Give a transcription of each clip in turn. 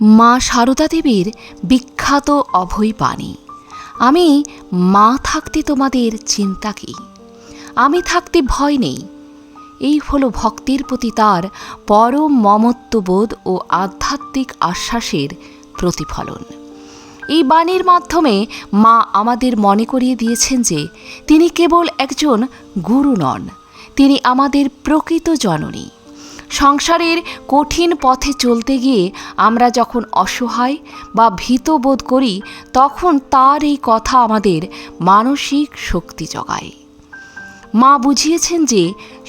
মা সারদা দেবীর বিখ্যাত অভয় বাণী, আমি মা থাকতে তোমাদের চিন্তা কি, আমি থাকতে ভয় নেই। এই হলো ভক্তের প্রতি তার পরম মমত্ববোধ ও আধ্যাত্মিক আশ্বাসের প্রতিফলন। এই বাণীর মাধ্যমে মা আমাদের মনে করিয়ে দিয়েছেন যে তিনি কেবল একজন গুরু নন, তিনি আমাদের প্রকৃত জননী। সংসারের কঠিন পথে চলতে গিয়ে আমরা যখন অসহায় বা ভীত বোধ করি, তখন তার এই কথা আমাদের মানসিক শক্তি জোগায়। মা বুঝিয়েছেন যে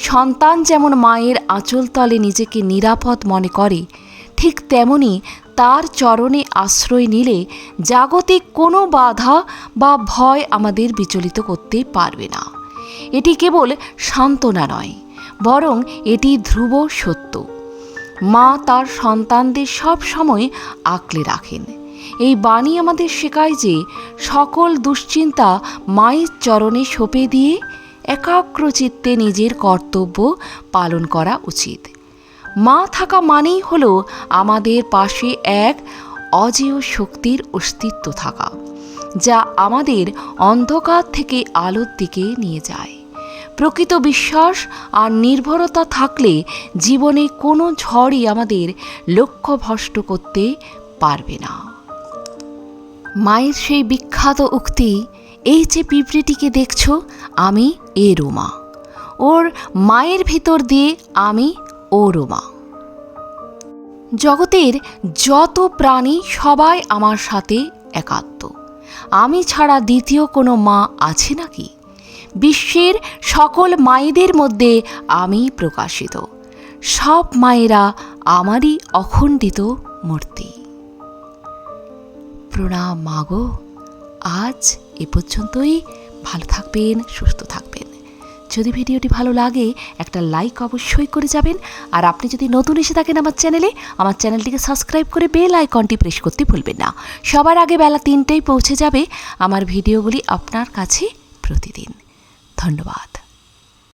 সন্তান যেমন মায়ের আঁচলতলে নিজেকে নিরাপদ মনে করে, ঠিক তেমনি তার চরণে আশ্রয় নিলে জাগতিক কোনো বাধা বা ভয় আমাদের বিচলিত করতে পারবে না। এটি কেবল সান্ত্বনা নয়, বরং এটি ধ্রুব সত্য। মা তার সন্তানদের সব সময় আঁকলে রাখেন। এই বাণী আমাদের শেখায় যে সকল দুশ্চিন্তা মায়ের চরণে সঁপে দিয়ে একাগ্র চিত্তে নিজের কর্তব্য পালন করা উচিত। মা থাকা মানেই হলো আমাদের পাশে এক অজেয় শক্তির অস্তিত্ব থাকা, যা আমাদের অন্ধকার থেকে আলোর দিকে নিয়ে যায়। প্রকৃত বিশ্বাস আর নির্ভরতা থাকলে জীবনে কোনো ঝড়ই আমাদের লক্ষ্য ভ্রষ্ট করতে পারবে না। মায়ের সেই বিখ্যাত উক্তি, এই যে পিঁপড়েটিকে দেখছ, আমি এরও মা, ওর মায়ের ভিতর দিয়ে আমি ওরও মা। জগতের যত প্রাণী সবাই আমার সাথে একাত্ম, আমি ছাড়া দ্বিতীয় কোনো মা আছে নাকি? বিশ্বের সকল মায়েদের মধ্যে আমি প্রকাশিত, সব মায়েরা আমারই অখণ্ডিত মূর্তি। প্রণাম মাগো। আজ এ পর্যন্তই। ভালো থাকবেন, সুস্থ থাকবেন। যদি ভিডিওটি ভালো লাগে একটা লাইক অবশ্যই করে যাবেন। আর আপনি যদি নতুন এসে থাকেন আমার চ্যানেলটিকে সাবস্ক্রাইব করে বেল আইকনটি প্রেস করতে ভুলবেন না। সবার আগে বেলা 3টায় পৌঁছে যাবে আমার ভিডিওগুলি আপনার কাছে প্রতিদিন। ধন্যবাদ।